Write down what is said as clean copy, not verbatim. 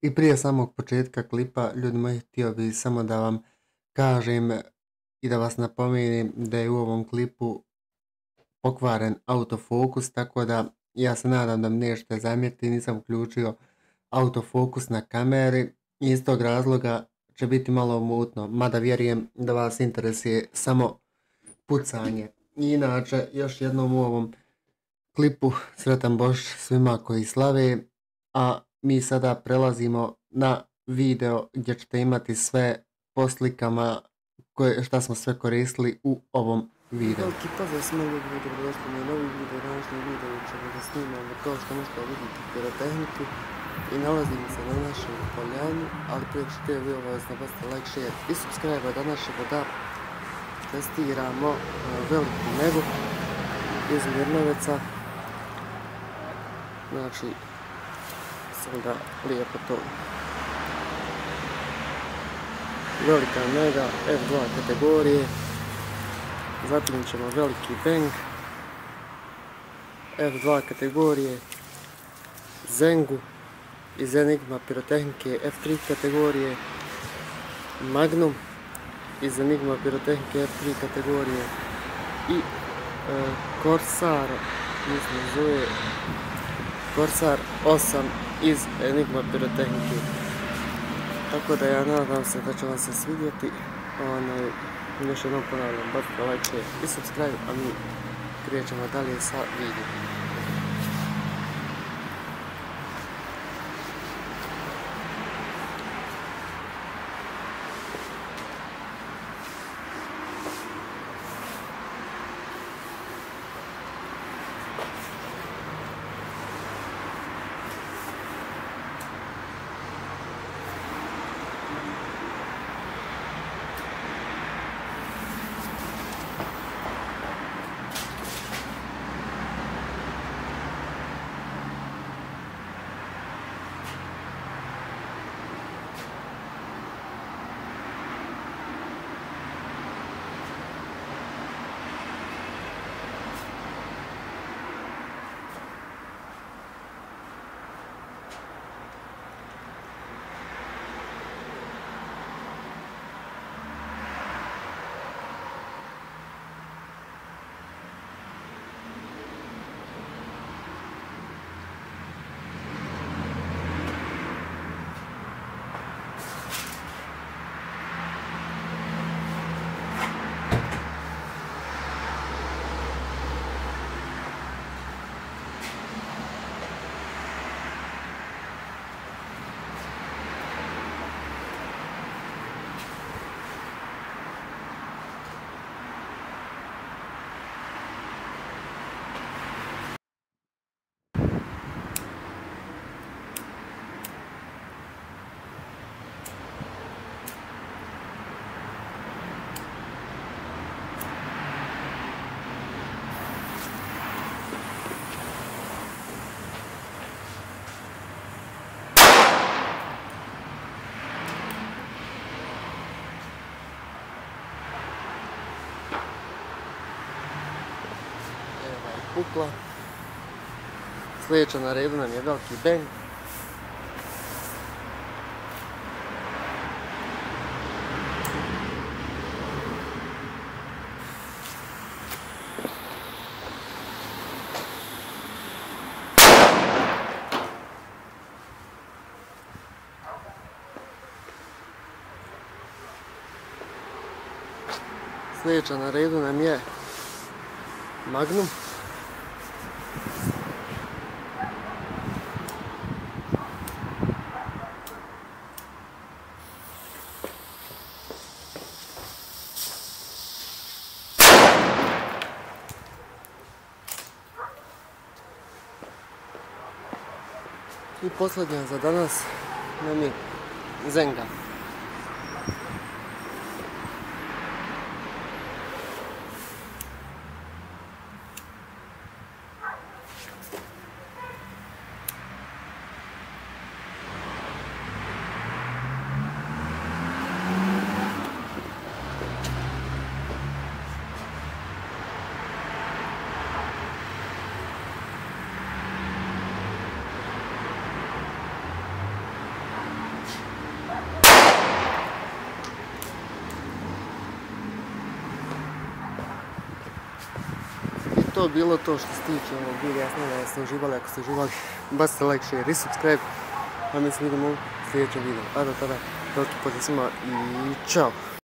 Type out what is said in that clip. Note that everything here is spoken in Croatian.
I prije samog početka klipa, ljudi moji, htio bi samo da vam kažem i da vas napomenem da je u ovom klipu pokvaren autofokus, tako da ja se nadam da mi nećete zamjeriti, nisam uključio autofokus na kameri i iz tog razloga će biti malo mutno, mada vjerujem da vas interesuje samo pucanje. I inače, još jednom u ovom klipu sretan Božić svima koji slave, a mi sada prelazimo na video gdje ćete imati sve po slikama šta smo sve koristili u ovom videu. Veliki pozdrav svima ljudi, dobrodošli na novi video. Današnji video ćemo da snimamo kao što možete vidjeti pirotehniku i nalazimo se na našoj poljani, ali prije što je vi obavezno bacite like, share i subscribe da našemo da testiramo veliku megu iz Mirnoveca. Znači, sada lijepo to. Velika mega F2 kategorije, zatim ćemo veliki bang F2 kategorije, Zengu iz Enigma pirotehnike F3 kategorije, Magnum iz Enigma pirotehnike F3 kategorije i Corsair, mislim zove Corsair 8 iz Enigma pirotehnike. Tako da ja nadam se da će vam se svidjeti. Još jednom ponavljam, bacite like, share i subscribe, a mi krećemo dalje sa videom. Pukla. Sljedeća na redu nam je veliki bang. Sljedeća na redu nam je Magnum. I posljednja za danas nam je Zenga. to bilo to što se tiče ovog videa. Ja znam da ste uživali, ako ste uživali, bacite like, share i subscribe. A mi se vidimo u sljedećem videu. A do tada, veliki pozdrav svima i čao!